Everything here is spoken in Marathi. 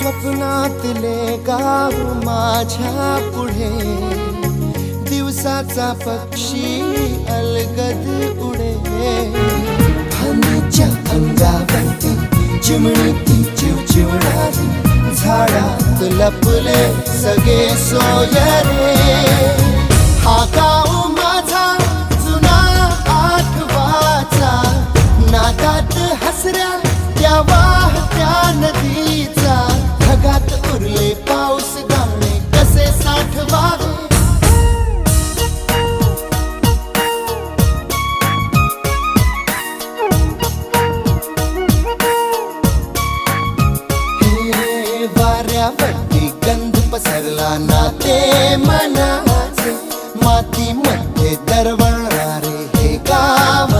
स्वप्नातले गाव माझ्या पुढे दिवसाचा पक्षी अलगद उडे फांदीच्या अंगावरती चिमणी चिवचिवणारी झाडात लपले सगळे सोयरे हा गाव माझा जुना आठवाचा नाकात हसऱ्या त्या वाहत्या नदीचा ढगात उरले पाऊस गाणे कसे साठवावे हे वाऱ्यावरती गंध पसरला ना ते मनाचे मातीमध्ये दरवळणारे हे गाव